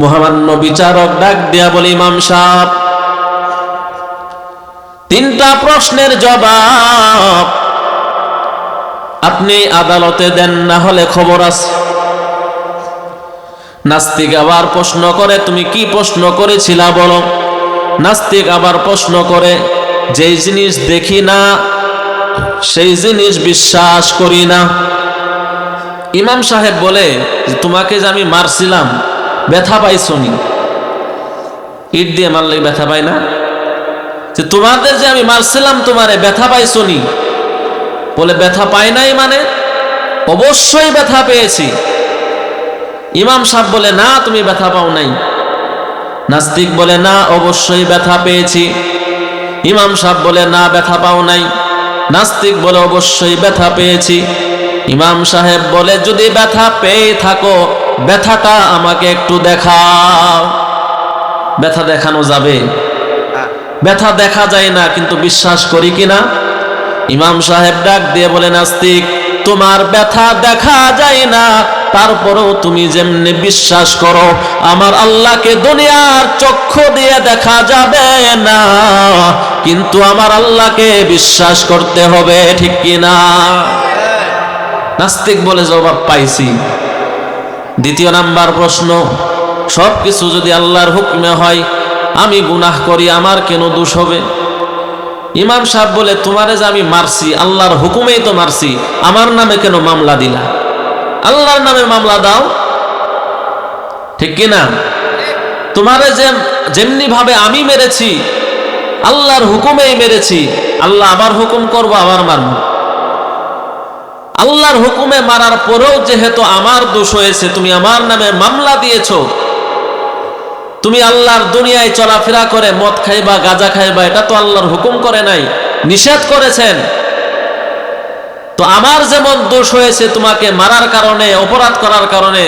মহামান্য বিচারক ডাক দিয়া বলে, ইমাম সাহেব, 3টা প্রশ্নের জবাব আপনি আদালতে দেন, না হলে খবর আছে। নাস্তিক আবার প্রশ্ন করে, তুমি কি প্রশ্ন করেছিলা বলো। নাস্তিক আবার প্রশ্ন করে, যেই জিনিস দেখি না সেই জিনিস বিশ্বাস করি না। ইমাম সাহেব বলে, তোমাকে যে আমি মারছিলাম ব্যথা পাইছনি? ইট দিয়ে মারলে ব্যথা পাই না? যে তোমাদের যে আমি মারছিলাম তোমারে ব্যথা পাইছনি? বলে, ব্যথা পাই নাই মানে? অবশ্যই ব্যথা পেয়েছি। ইমাম সাহেব বলে, না তুমি ব্যথা পাও নাই। নাস্তিক বলে, না অবশ্যই ব্যথা পেয়েছি। ইমাম সাহেব বলে, না ব্যথা পাও নাই। নাস্তিক বলে, অবশ্যই ব্যথা পেয়েছি। ইমাম সাহেব বলে, যদি ব্যথা পেয়ে থাকো ব্যথাটা আমাকে একটু দেখাও। ব্যথা দেখানো যাবে? ব্যথা দেখা যায় না, কিন্তু বিশ্বাস করি কিনা? ইমাম সাহেব ডাক দিয়ে বলে, নাস্তিক, তোমার ব্যথা দেখা যায় না, তারপরেও তুমি যেমনি বিশ্বাস করো আমার আল্লাহকে দুনিয়ার চক্ষু দিয়ে দেখা যাবে না, কিন্তু আমার আল্লাহকে বিশ্বাস করতে হবে, ঠিক কিনা? নাস্তিক বলে, জবাব পাইছি। 2 নাম্বার প্রশ্ন, সবকিছু যদি আল্লাহর হুকমে হয়, আমি গুনাহ করি, আমার কেন দোষ হবে? ইমাম সাহেব বলে, তোমারে যে আমি মারছি আল্লাহর হুকুমেই তো মারছি, আমার নামে কেন মামলা দিলা? আল্লাহর নামে মামলা দাও, ঠিক কিনা? তোমারে যেমনি ভাবে আমি মেরেছি আল্লাহর হুকুমেই মেরেছি, আল্লাহ আবার হুকুম করবো আবার মারব। আল্লাহর হুকুমে মারার পরেও যেহেতু আমার দোষ হয়েছে, তুমি আমার নামে মামলা দিয়েছো। তুমি আল্লাহর দুনিয়ায় চলাফেরা করে মদ খাইবা, গাঁজা খাইবা, এটা তো আল্লাহর হুকুম করে নাই, নিষেধ করেছেন। তো আমার যেমন দোষ হয়েছে তোমাকে মারার কারণে, অপরাধ করার কারণে,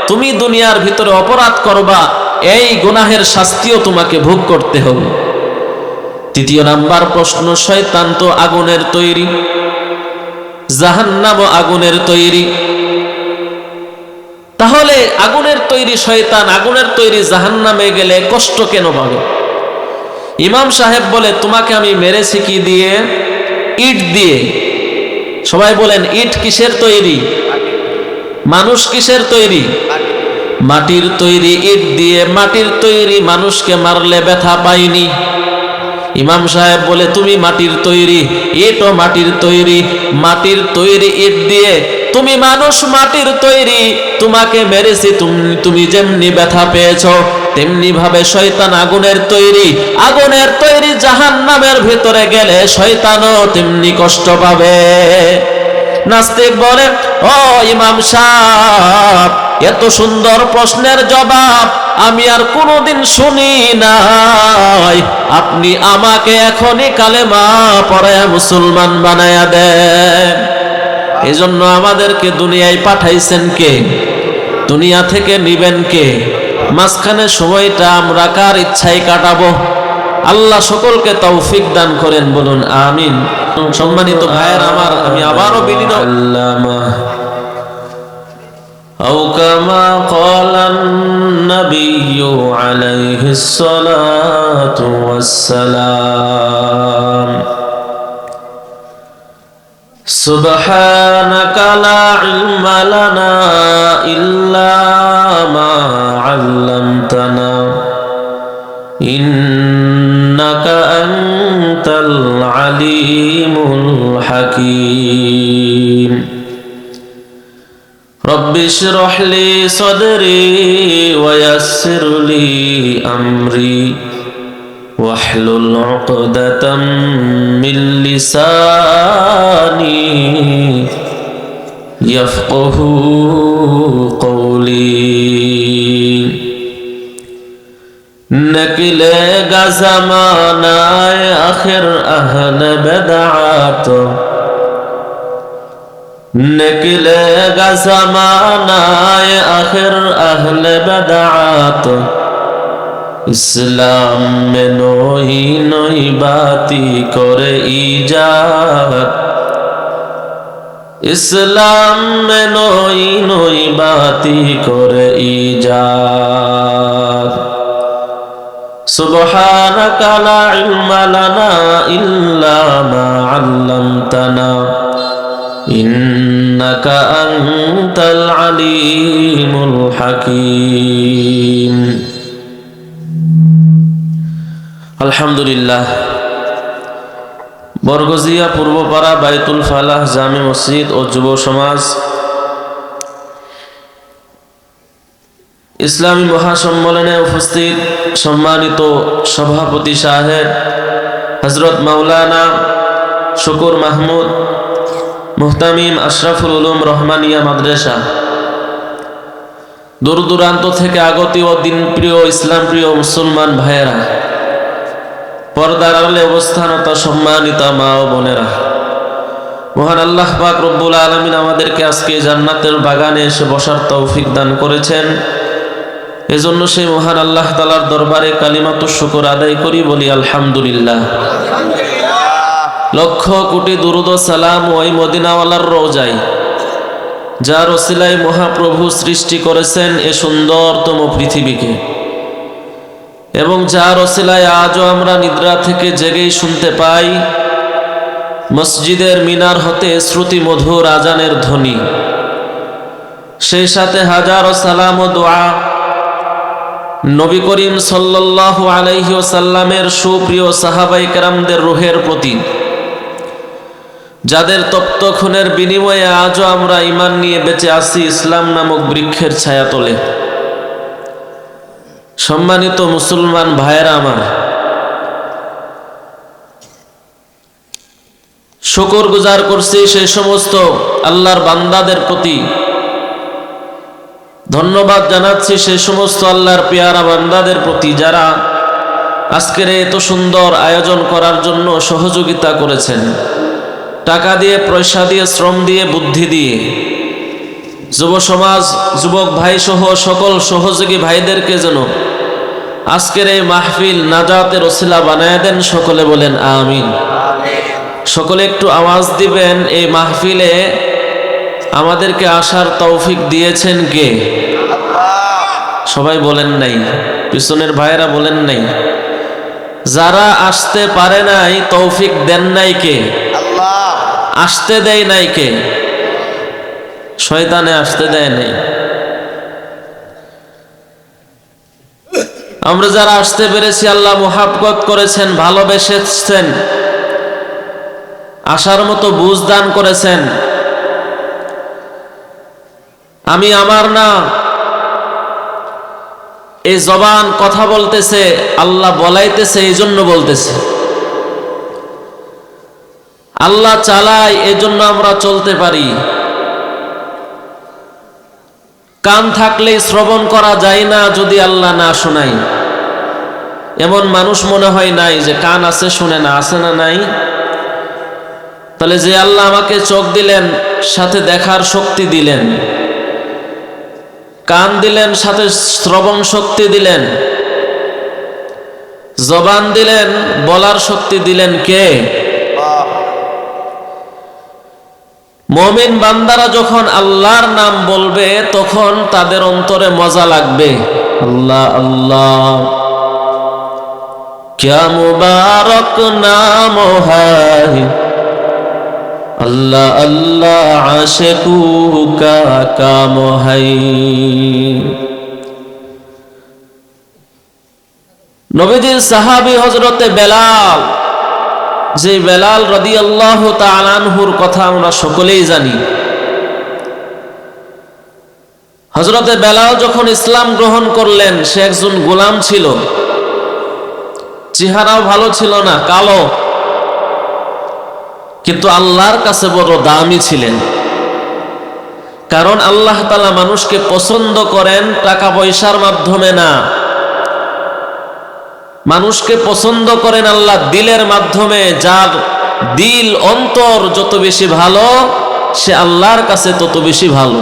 তুমি দুনিয়ার ভিতরে অপরাধ করবা, এই গুনাহের শাস্তিও তোমাকে ভোগ করতে হবে। 3 নাম্বার প্রশ্ন, শয়তান তো আগুনের তৈরি, জাহান্নামও আগুনের তৈরি। তাহলে আগুনের তৈরি শয়তান, আগুনের তৈরি জাহান্নামে গেলে কষ্ট কেন পাবে? ইমাম সাহেব বলে, তোমাকে আমি মেরেছি কি দিয়ে? ইট দিয়ে। সবাই বলেন, ইট কিসের তৈরি? মানুষ কিসের তৈরি? মাটির তৈরি। ইট দিয়ে মাটির তৈরি মানুষকে মারলে ব্যথা পাইনি। ইমাম সাহেব বলে, তুমি মাটির তৈরি, ইটও মাটির তৈরি, মাটির তৈরি ইট দিয়ে তুমি মানুষ, মাটির তৈরি, তোমাকে মেরেছি, তুমি যেমনি ব্যথা পেয়েছো, তেমনি ভাবে শয়তান আগুনের তৈরি, আগুনের তৈরি জাহান্নামের ভিতরে গেলে শয়তানও তেমনি কষ্ট পাবে। নাস্তিক বলে, ও ইমাম সাহেব, এত সুন্দর প্রশ্নের জবাব আমি আর কোনোদিন শুনি নাই, আপনি আমাকে এখনই কালেমা পড়ায়া মুসলমান বানায়া দেন। এজন্য আমাদেরকে দুনিয়ায় পাঠাইছেন কে? দুনিয়া থেকে নিবেন কে? মাঝখানে সময়টা আমরা কার ইচ্ছায় কাটাবো? আল্লাহ সকলকে তৌফিক দান করেন, বলুন আমিন। সম্মানিত ভাইয়ের আমার, আমি আবারও বিনীত أو كما قال النبي عليه الصلاة والسلام سبحانك لا علم لنا إلا ما علمتنا إنك أنت العليم الحكيم رب اشرح لي صدري ويسر لي أمري واحلل عقدة من لساني يفقه قولي نکلے زمانہ آخر اہل بدعات نکلے زمانہ آخر اہل بدعات ইসলাম মে নই নই বাতি করে ইজাদ ইসলাম মে নই নই বাতি করে ইজাদ সুবহানাকা লা ইলমা লানা ইল্লা মা আল্লামতানা ইন্নাকা আনতাল আলিমুল হাকীম। আলহামদুলিল্লাহ। বরগজিয়া পূর্বপাড়া বাইতুল ফালাহ জামে মসজিদ ও যুব সমাজ ইসলামী মহাসম্মেলনে উপস্থিত সম্মানিত সভাপতি সাহেব হযরত মাওলানা শুকুর মাহমুদ মুহতামিম আশরাফুল উলুম রহমানিয়া মাদ্রাসা, দূর দূরান্ত থেকে আগত ও দিনপ্রিয় ইসলাম প্রিয় মুসলমান ভাইয়েরা, পর্দার আড়ালে অবস্থানত সম্মানিত মা ও বোনেরা, মহান আল্লাহ পাক রব্বুল আলামিন আমাদেরকে আজকে জান্নাতের বাগানে এসে বসার তৌফিক দান করেছেন। এজন্য সেই মহান আল্লাহ তাআলার দরবারে কালিমাতুশ শুকর আদায় করি, বলি আলহামদুলিল্লাহ। লক্ষ কোটি দুরূদ ও সালাম ওই মদিনাওয়ালার রওজায়, যার ওসিলায় মহাপ্রভু সৃষ্টি করেছেন এ সুন্দরতম পৃথিবীকে, এবং যার ওসিলায় আজও আমরা নিদ্রা থেকে জেগেই শুনতে পাই মসজিদের মিনার হতে শ্রুতি মধুর আজানের ধ্বনি। সেই সাথে হাজারো সালাম ও দোয়া নবী করিম সাল্লাল্লাহু আলাইহি ওয়াসাল্লামের সুপ্রিয় সাহাবায়ে কেরামদের রূহের প্রতি, যাদের তপ্ত খুনের বিনিময়ে আজও আমরা ঈমান নিয়ে বেঁচে আছি ইসলাম নামক বৃক্ষের ছায়াতলে। সম্মানিত মুসলমান ভাইয়েরা আমার, শুকর গুজার করছি সেই সমস্ত আল্লাহর বান্দাদের প্রতি, ধন্যবাদ জানাচ্ছি সেই সমস্ত আল্লাহর পেয়ারা বান্দাদের প্রতি যারা আজকের এত সুন্দর আয়োজন করার জন্য সহযোগিতা করেছেন, টাকা দিয়ে, পয়সা দিয়ে, শ্রম দিয়ে, বুদ্ধি দিয়ে। যুব সমাজ, যুবক ভাই সহ সকল সহযোগী ভাইদেরকে যেন আজকের এই মাহফিল নাজাতের ওসিলা বানায় দেন। সকলে বলেন আমিন। সকলে একটু আওয়াজ দিবেন, এই মাহফিলে আমাদেরকে আসার তৌফিক দিয়েছেন কে? সবাই বলেন নাই, পিছনের ভাইয়েরা বলেন নাই। যারা আসতে পারে নাই তৌফিক দেন নাই কে? আসতে দেয় নাই কে? শয়তানে আসতে দেয় নাই। আমরা যারা আসতে পেরেছি আল্লাহ মুহাব্বত করেছেন, ভালোবেসেছেন, আসার মতো বুঝ দান করেছেন। আমি আমার না, এই জবান কথা বলতেছে, আল্লাহ বলাইতেছে, এই জন্য বলতেছে। আল্লাহ চালায়, এই জন্য আমরা চলতে পারি। কান থাকলে শ্রবণ করা যায় না যদি আল্লাহ না শোনায়। এমন মানুষ মনে হয় নাই যে কান আছে শুনে না, আছে না নাই? তাহলে যে আল্লাহ আমাকে চোখ দিলেন, সাথে দেখার শক্তি দিলেন, কান দিলেন, সাথে শ্রবণ শক্তি দিলেন, জবান দিলেন, বলার শক্তি দিলেন কে? মুমিন বান্দারা যখন আল্লাহর নাম বলবে তখন তাদের অন্তরে মজা লাগবে। আল্লাহ আল্লাহ, क्या मुबारक नाम है, अल्लाह अल्लाह आशिकू का काम है। নবীজির সাহাবী হযরতে বেলাল, যে বেলাল রাদিয়াল্লাহু তাআলা আনহুর কথা আমরা সকলেই জানি। হযরতে বেলাল যখন ইসলাম গ্রহণ করলেন, সে একজন গোলাম ছিল, চেহারাও ভালো ছিল না, কালো, কিন্তু আল্লাহর কাছে বড় দামি ছিলেন। কারণ আল্লাহ তাআলা মানুষকে পছন্দ করেন টাকা পয়সার মাধ্যমে না, মানুষকে পছন্দ করেন আল্লাহ দিলের মাধ্যমে। যার দিল, অন্তর যত বেশি ভালো, সে আল্লাহর কাছে তত বেশি ভালো।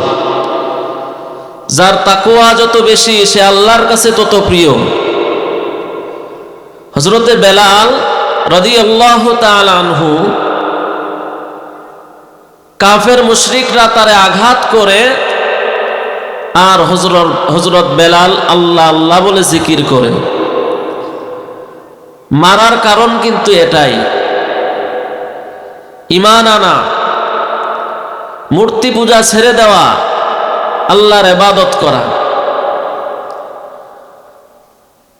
যার তাকওয়া যত বেশি, সে আল্লাহর কাছে তত প্রিয়। হযরতে বেলাল রাদিয়াল্লাহু তাআলা আনহু কাফের মুশরিকরা তারে আঘাত করে, আর হযরত বেলাল আল্লাহ আল্লাহ বলে জিকির করে। মারার কারণ কিন্তু এটাই, ঈমান আনা, মূর্তি পূজা ছেড়ে দেওয়া, আল্লাহর ইবাদত করা।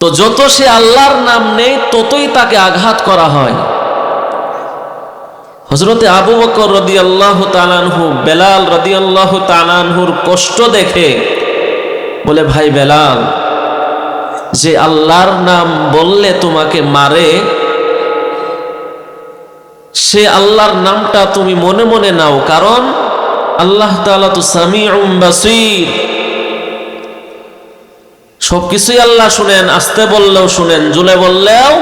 তো যত সে আল্লাহর নাম নেই ততই তাকে আঘাত করা হয়। হযরতে আবু বকর রাদিয়াল্লাহু তাআলা আনহু বেলাল রাদিয়াল্লাহু তাআলা আনহুর কষ্ট দেখে বলে, ভাই বেলাল, যে আল্লাহর নাম বললে তোমাকে মারে, সে আল্লাহর নামটা তুমি মনে মনে নাও, কারণ আল্লাহ তাআলা তো সামিউম বাসীর, সবকিছুই আল্লাহ শুনেন, আসতে বললেও শুনেন, জুলে বললেও।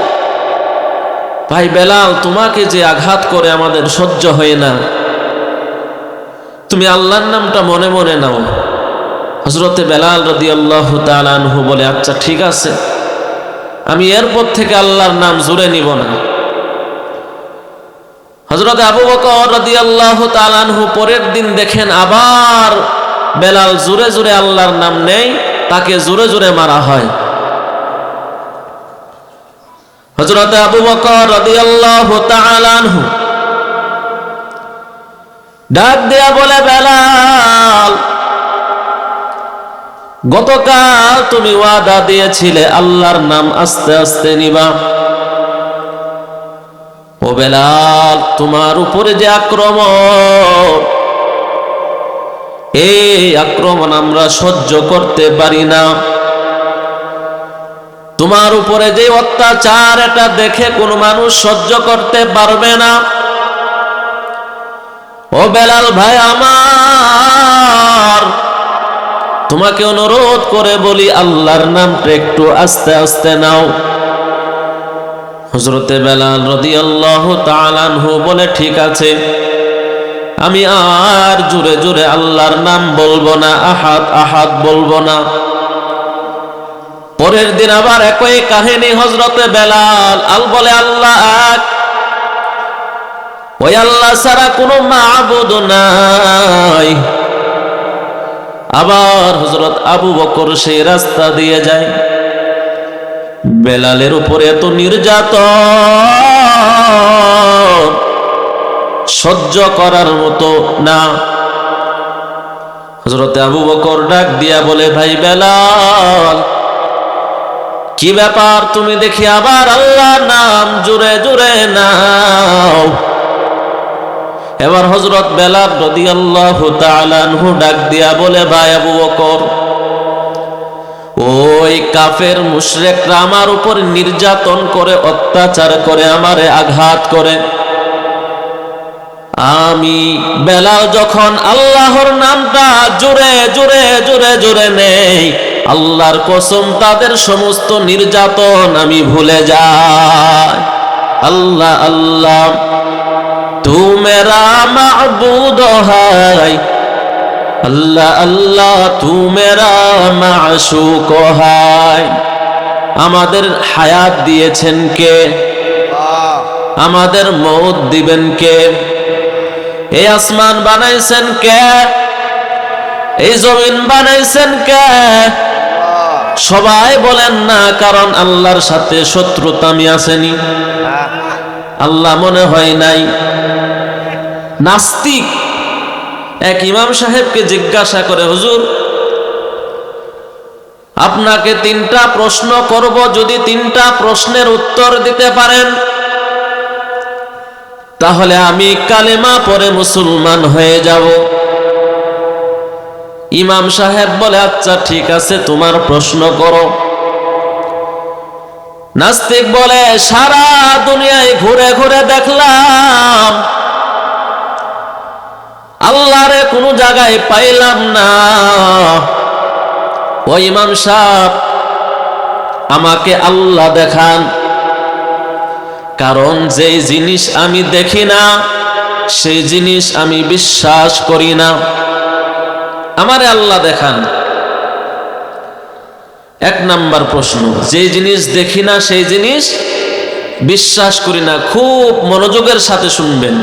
ভাই বেলাল, তোমাকে যে আঘাত করে আমাদের সহ্য হয় না, তুমি আল্লাহর নামটা মনে মনে নাও। হযরতে বেলাল রাদিয়াল্লাহু তাআলা আনহু বলে, আচ্ছা ঠিক আছে, আমি এরপর থেকে আল্লাহর নাম জুড়ে নিব না। হযরতে আবু বকর রাদিয়াল্লাহু তাআলা আনহু পরের দিন দেখেন আবার বেলাল জোরে জোরে আল্লাহর নাম নেই, তাকে জোরে জোরে মারা হয়। হযরতে আবু বকর রাদিয়াল্লাহু তাআলা আনহু ডাক দেয়া বলে, বেলাল, গতকাল তুমি ওয়াদা দিয়েছিলে আল্লাহর নাম আস্তে আস্তে নিবা। ও বেলাল, তোমার উপরে যে আক্রমণ, এই আক্রমণ আমরা সহ্য করতে পারি না। তোমার উপরে যে অত্যাচার, এটা দেখে কোন মানুষ সহ্য করতে পারবে না। ও বেলাল ভাই আমার, তোমাকে অনুরোধ করে বলি, আল্লাহর নামটা একটু আস্তে আস্তে নাও। হযরতে বেলাল রাদিয়াল্লাহু তাআলা আনহু বলে, ঠিক আছে, আমি আর জোরে জোরে আল্লাহর নাম বলবো না, আহাদ আহাদ বলবো না। পরের দিন আবার একই কাহিনী, হযরতে বেলাল বলে, আল্লাহ এক, ওই আল্লাহ ছাড়া কোনো মাবুদ নাই। আবার হযরত আবু বকর সেই রাস্তা দিয়ে যায়। বেলালের উপরে এত নির্যাতন সহ্য করার মতো না। হযরতে আবু বকর ডাক দিয়া বলে, ভাই বেলাল, কি ব্যাপার, তুমি দেখি আবার আল্লাহর নাম জোরে জোরে নাও। এবার হযরত বেলাল রাদিয়াল্লাহু তাআলা আনহু ডাক দিয়া বলে, ভাই আবু বকর, ওই কাফের মুশরিকরা আমার উপর নির্যাতন করে, অত্যাচার করে, আমারে আঘাত করে। আমি বেলাল যখন আল্লাহর নামটা জোরে জোরে জোরে জোরে নেই, আল্লাহর কসম তাদের সমস্ত নির্যাতন আমি ভুলে যাই। আল্লাহ আল্লাহ তু মেরা মাবুদ হায়, আল্লাহ আল্লাহ তু মেরা মাশুক হায়। আমাদের হায়াত দিয়েছেন কে? আমাদের মওত দিবেন কে? এই আসমান বানাইছেন কে? এই জমিন বানাইছেন কে? সবাই বলেন না, কারণ আল্লাহর সাথে শত্রুতা আমি আসেনি, আল্লাহ মনে হয় নাই। নাস্তিক এক ইমাম সাহেবকে জিজ্ঞাসা করে, হুজুর, আপনাকে 3টা প্রশ্ন করব, যদি 3টা প্রশ্নের উত্তর দিতে পারেন তাহলে আমি কালেমা পড়ে মুসলমান হয়ে যাব। ইমাম সাহেব বলে, আচ্ছা ঠিক আছে, তোমার প্রশ্ন করো। নাস্তিক বলে, সারা দুনিয়ায় ঘুরে ঘুরে দেখলাম, আল্লাহরে কোনো জায়গায় পাইলাম না। ও ইমাম সাহেব, আমাকে আল্লাহ দেখান, কারণ যেই জিনিস আমি দেখি না সেই জিনিস আমি বিশ্বাস করি না। আমারে আল্লাহ দেখান। 1 নাম্বার প্রশ্ন, যে জিনিস দেখি না সেই জিনিস বিশ্বাস করি না। খুব মনোযোগের সাথে শুনবেন।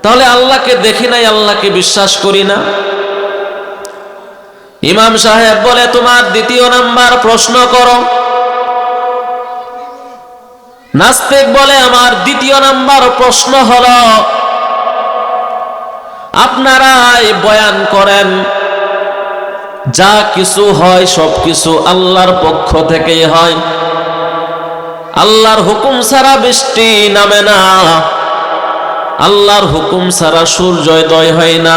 তাহলে আল্লাহকে দেখি নাই, আল্লাহকে বিশ্বাস করি না। ইমাম সাহেব বলে তোমার দ্বিতীয় নাম্বার প্রশ্ন করো। নাস্তিক বলে আমার দ্বিতীয় নাম্বার প্রশ্ন হলো, আপনারাই বয়ান করেন যা কিছু হয় সব কিছু আল্লাহর পক্ষ থেকেই হয়, আল্লাহর হুকুম ছাড়া বৃষ্টি নামে না, আল্লাহর হুকুম ছাড়া সূর্যোদয় হয় না,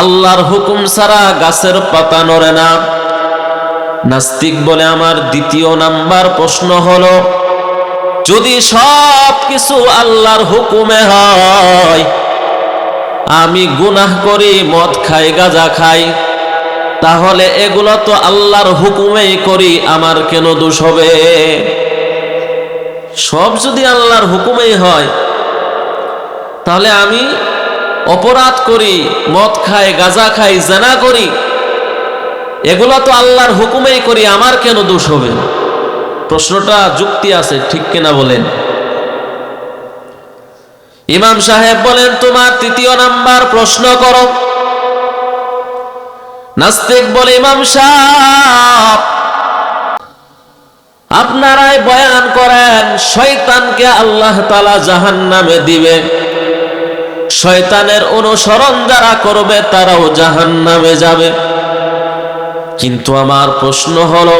আল্লাহর হুকুম ছাড়া গাছের পাতা নড়ে না। নাস্তিক বলে আমার দ্বিতীয় নাম্বার প্রশ্ন হলো, যদি সব কিছু আল্লাহর হুকুমে হয়, আমি গুনাহ করি, মদ খাই, গাঁজা খাই, তাহলে এগুলো তো আল্লাহর হুকুমেই করি, আমার কেন দোষ হবে? সব যদি আল্লাহর হুকুমেই হয়, তাহলে আমি অপরাধ করি, মদ খাই, গাঁজা খাই, জিনা করি, এগুলো তো আল্লাহর হুকুমেই করি, আমার কেন দোষ হবে? প্রশ্নটা যুক্তি আছে, ঠিক কিনা বলেন? ইমাম সাহেব বলেন তোমার তৃতীয় নাম্বার প্রশ্ন করো। নাস্তিক বলে ইমাম সাহেব আপনারাই বয়ান করেন শয়তানকে আল্লাহ তাআলা জাহান্নামে দিবে, শয়তানের অনুসরণ যারা করবে তারাও জাহান্নামে যাবে। কিন্তু আমার প্রশ্ন হলো,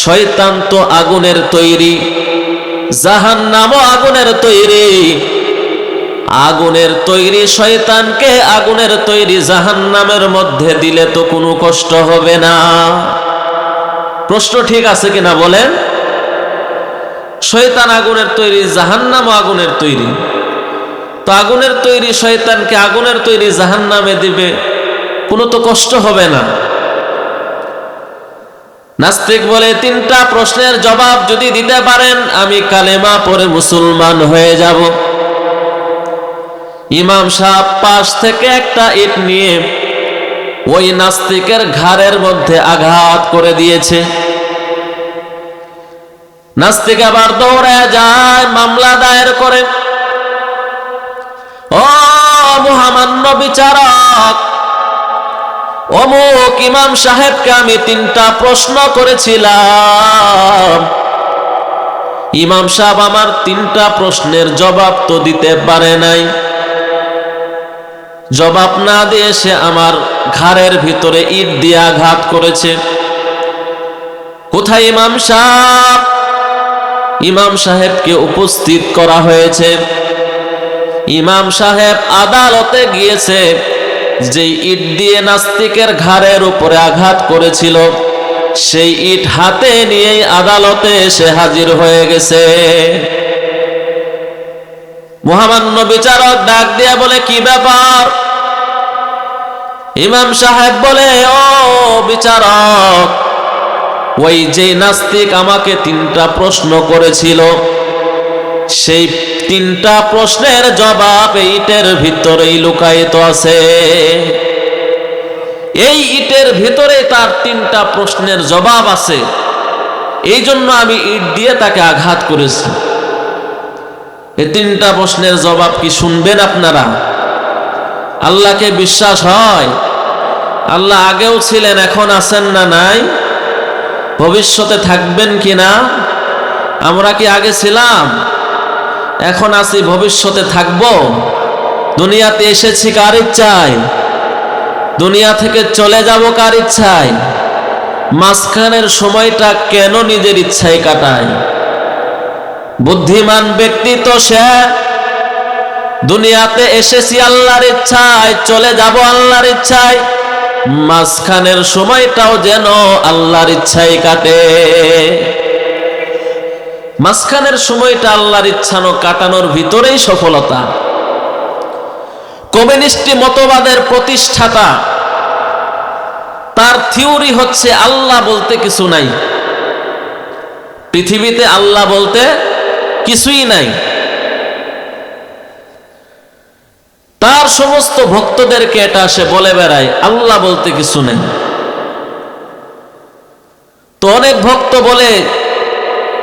শয়তান তো আগুনের তৈরি, জাহান্নামও আগুনের তৈরি, আগুনের তৈরি শয়তানকে আগুনের তৈরি জাহান্নামের মধ্যে দিলে তো কোনো কষ্ট হবে না। প্রশ্ন ঠিক আছে কিনা বলেন? শয়তান আগুনের তৈরি, জাহান্নামও আগুনের তৈরি, তো আগুনের তৈরি শয়তানকে আগুনের তৈরি জাহান্নামে দিবে, কোনো তো কষ্ট হবে না। নাস্তিক বলে তিনটা প্রশ্নের জবাব যদি দিতে পারেন আমি কালেমা পড়ে মুসলমান হয়ে যাব। ইমাম সাহেব পাশ থেকে একটা ইট নিয়ে ওই নাস্তিকের ঘাড়ের মধ্যে আঘাত করে দিয়েছে। নাস্তিক আবার দৌড়ে যায়, মামলা দায়ের করে, ও মহামান্য বিচারক, অমুক ইমাম সাহেবকে আমি তিনটা প্রশ্ন করেছিলাম, ইমাম সাহেব আমার তিনটা প্রশ্নের জবাব তো দিতে পারে নাই, জবাব না দিয়ে সে আমার ঘাড়ের ভিতরে ইট দিয়ে আঘাত করেছে। কোথায় ইমাম সাহেব? ইমাম সাহেবকে উপস্থিত করা হয়েছে। ইমাম সাহেব আদালতে গিয়েছে, যে ইট দিয়ে নাস্তিকের ঘাড়ের উপরে আঘাত করেছিল সেই ইট হাতে নিয়ে আদালতে এসে হাজির হয়ে গেছে। মহামান্য বিচারক ডাক দিয়ে বলে কি ব্যাপার? ইমাম সাহেব বলে, ও বিচারক, ওই যে নাস্তিক আমাকে তিনটা প্রশ্ন করেছিল সেই তিনটা প্রশ্নের জবাব এই ইটের ভিতরেই লুকায়িত আছে, এই ইটের ভিতরে তার তিনটা প্রশ্নের জবাব আছে, এই জন্য আমি ইট দিয়ে তাকে আঘাত করেছি। এই তিনটা প্রশ্নের জবাব কি শুনবেন আপনারা? আল্লাহকে বিশ্বাস হয়? আল্লাহ আগেও ছিলেন, এখন আছেন না নাই? ভবিষ্যতে থাকবেন কিনা? আমরা কি আগে ছিলাম, এখন আছি, ভবিষ্যতে থাকব? দুনিয়াতে এসেছি কার ইচ্ছায়? দুনিয়া থেকে চলে যাব কার ইচ্ছায়? মাঝখানের সময়টা কেন নিজের ইচ্ছায় কাটায়? বুদ্ধিমান ব্যক্তি তো সে দুনিয়াতে এসেছি আল্লাহর ইচ্ছায়, চলে যাব আল্লাহর ইচ্ছায়, মাঝখানের সময়টাও যেন আল্লাহর ইচ্ছায় কাটে। মাঝখানের সময়টা আল্লাহর ইচ্ছানো কাটানোর ভিতরেই সফলতা। কমিউনিস্ট মতবাদের প্রতিষ্ঠাতা, তার থিওরি হচ্ছে আল্লাহ বলতে কিছু নাই, পৃথিবীতে আল্লাহ বলতে কিছুই নাই। তার সমস্ত ভক্তদেরকে এটা সে বলে বেড়ায়, আল্লাহ বলতে কিছু নেই। তো অনেক ভক্ত বলে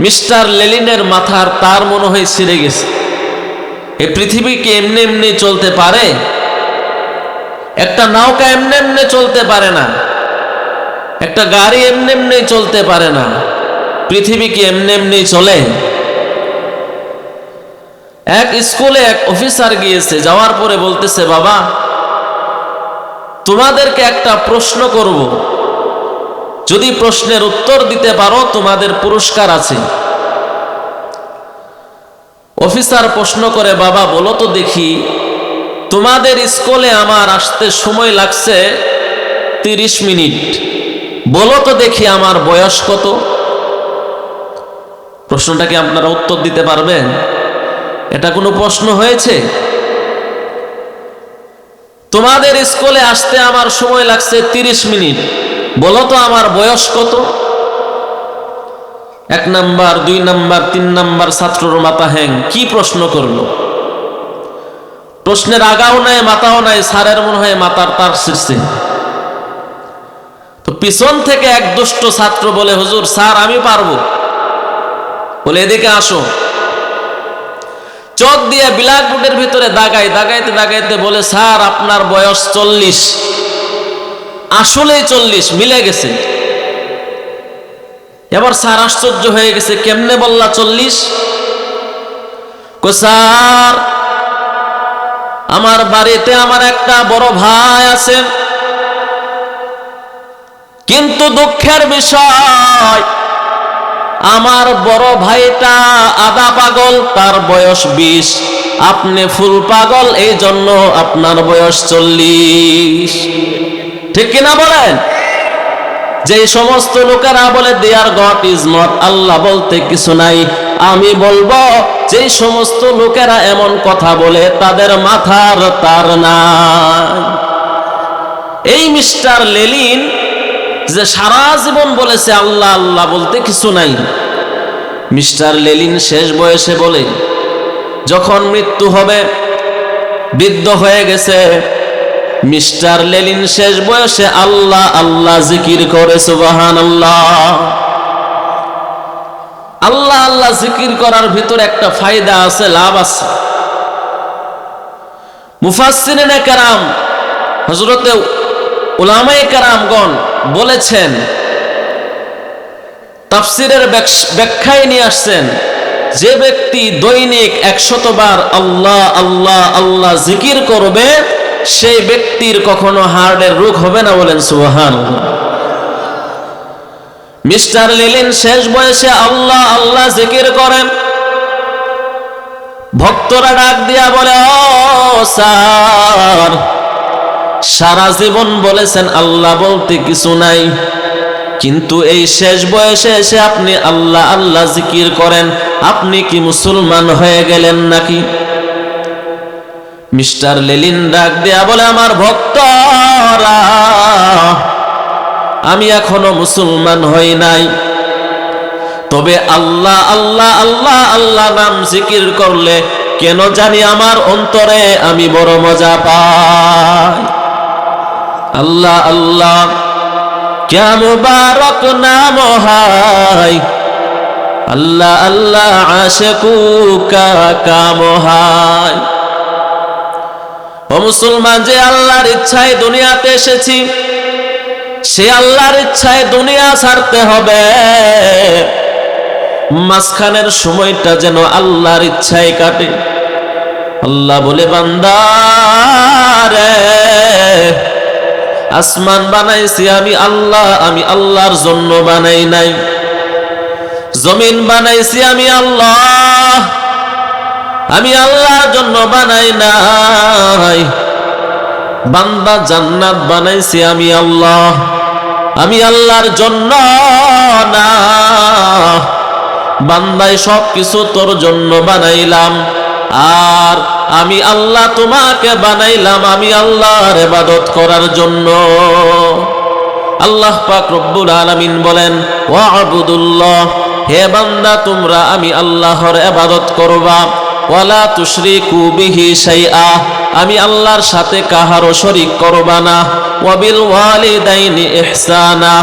মিস্টার লেনিনের মাথার তার মনে হয় ছিঁড়ে গেছে, এই পৃথিবী কি এমনি এমনি চলতে পারে? একটা নৌকা এমনি এমনি চলতে পারে না, একটা গাড়ি এমনি এমনি চলতে পারে না। পৃথিবী কি এমনি এমনি চলে? এক স্কুলে এক অফিসার গিয়েছে, যাওয়ার পরে বলতেছে, বাবা তোমাদেরকে একটা প্রশ্ন করব, যদি প্রশ্নের উত্তর দিতে পারো তোমাদের পুরস্কার আছে। অফিসার প্রশ্ন করে, বাবা বলো তো দেখি, তোমাদের স্কুলে আমার আসতে সময় লাগছে 30 মিনিট, বলো তো দেখি আমার বয়স কত? প্রশ্নটা কি আপনারা উত্তর দিতে পারবেন? এটা কোনো প্রশ্ন হয়েছে? তোমাদের স্কুলে আসতে আমার সময় লাগছে 30 মিনিট, বলো তো আমার বয়স কত? 1 নাম্বার, 2 নাম্বার, 3 নাম্বার ছাত্রর মাথা হ্যাং, কি প্রশ্ন করলো? প্রশ্নের আগাও নাই মাথাও নাই, স্যারের মনে হয় মাথার তার ছিঁড়ছে। তো পিছন থেকে এক দুষ্ট ছাত্র বলে, হুজুর স্যার আমি পারবো। বলে এদিকে আসো। চক দিয়ে ব্ল্যাকবোর্ডের ভিতরে দাগাই, দাগাইতে দাগাইতে বলে, স্যার আপনার বয়স 40। আসলেই 40, মিলে গেছে। এবার স্যার আশ্চর্য হয়ে গেছে, কেমনে বললা 40? স্যার আমার বাড়িতে আমার একটা বড় ভাই আছে, কিন্তু দুঃখের বিষয় আমার বড় ভাইটা আধা পাগল, তার বয়স 20, আপনি ফুল পাগল, এই জন্য আপনার বয়স 40। ঠিক কিনা বলেন? যে সমস্ত লোকেরা বলে দেয়ার গড ইজ নট, আল্লাহ বলতে কিছু নাই, আমি বলবো যে সমস্ত লোকেরা এমন কথা বলে তাদের মাথার তার নাই। এই মিস্টার লেনিন যে সারা জীবন বলেছে আল্লাহ আল্লাহ বলতে কিছু নাই, মিস্টার লেনিন শেষ বয়সে বলে, যখন মৃত্যু হবে, বৃদ্ধ হয়ে গেছে, মিস্টার লেনিন শেষ বয়সে আল্লাহ আল্লাহ জিকির করে। সুবহানাল্লাহ। আল্লাহ আল্লাহ জিকির করার ভিতরে একটা ফায়দা আছে, লাভ আছে। মুফাসসিরিনে কেরাম, হযরতে উলামায়ে কেরামগণ বলেছেন, তাফসীরের ব্যাখ্যায় নিয়ে আসছেন, যে ব্যক্তি দৈনিক 100 বার আল্লাহ আল্লাহ আল্লাহ জিকির করবে, সেই ব্যক্তির কখনো হার্টের রোগ হবে না। বলেন সুবহানাল্লাহ। মিস্টার লেনিন শেষ বয়সে আল্লাহ আল্লাহ জিকির করেন। ভক্তরা ডাক দিয়া বলে, ও স্যার, সারা জীবন বলেছেন আল্লাহ বলতে কিছু নাই, কিন্তু এই শেষ বয়সে এসে আপনি আল্লাহ আল্লাহ জিকির করেন, আপনি কি মুসলমান হয়ে গেলেন নাকি? মিস্টার লেনিন ডাক দেয়া বলে, আমার ভক্তরা, আমি এখনো মুসলমান হই নাই, তবে আল্লাহ আল্লাহ আল্লাহ আল্লাহ নাম জিকির করলে কেন জানি আমার অন্তরে আমি বড় মজা পাই। আল্লাহ আল্লাহ क्या मुबारक नाम है, अल्लाह अल्लाह आशिकू का काम है। ও মুসলমান, যে আল্লাহর ইচ্ছায় দুনিয়াতে এসেছি, সে আল্লাহর ইচ্ছায় দুনিয়া ছাড়তে হবে। মাঝখানের সময়টা যেন আল্লাহর ইচ্ছায় কাটে। আল্লাহ বলে, বান্দা রে, আসমান বানাইছি আমি আল্লাহ, আমি আল্লাহর জন্য বানাই নাই। জমিন বানাইছি আমি আল্লাহ, আমি আল্লাহর জন্য বানাই নাই। বান্দা জান্নাত বানাইছি আমি আল্লাহ, আমি আল্লাহর জন্য না। বান্দাই সব কিছু তোর জন্য বানাইলাম, আর আমি আল্লাহ তোমাকে বানাইলাম আমি আল্লাহর ইবাদত করার জন্য। আল্লাহ পাক রব্বুল আলামিন বলেন, ওয়া'বুদুল্লাহ, হে বান্দা তোমরা আমি আল্লাহর ইবাদত করবা, ওয়ালা তুশরিকু বিহি শাইআ, আমি আল্লাহর সাথে কাহারও শরীক করবা না। ওয়াবিল ওয়ালিদাইনি ইহসানা,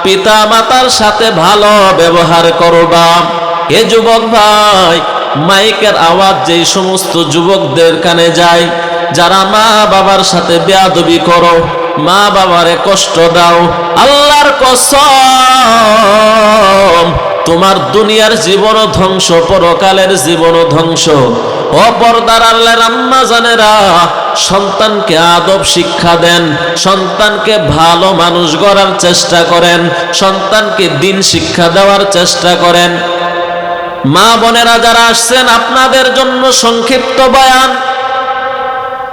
পিতা মাতার সাথে ভালো ব্যবহার করবা। হে যুবক ভাই, মাইকের আওয়াজ যেই সমস্ত যুবকদের কানে যায়, যারা মা বাবার সাথে বেয়াদবি করো, মা বাবারে কষ্ট দাও, আল্লাহর কসম তোমার দুনিয়ার জীবনও ধ্বংস, পরকালের জীবনও ধ্বংস। ও পর্দার আড়ালের আম্মা জানেরা, সন্তানকে আদব শিক্ষা দেন, সন্তানকে ভালো মানুষ গড়ার চেষ্টা করেন, সন্তানকে দিন শিক্ষা দেওয়ার চেষ্টা করেন। মা বোনেরা যারা আসছেন, আপনাদের জন্য সংক্ষিপ্ত বয়ান।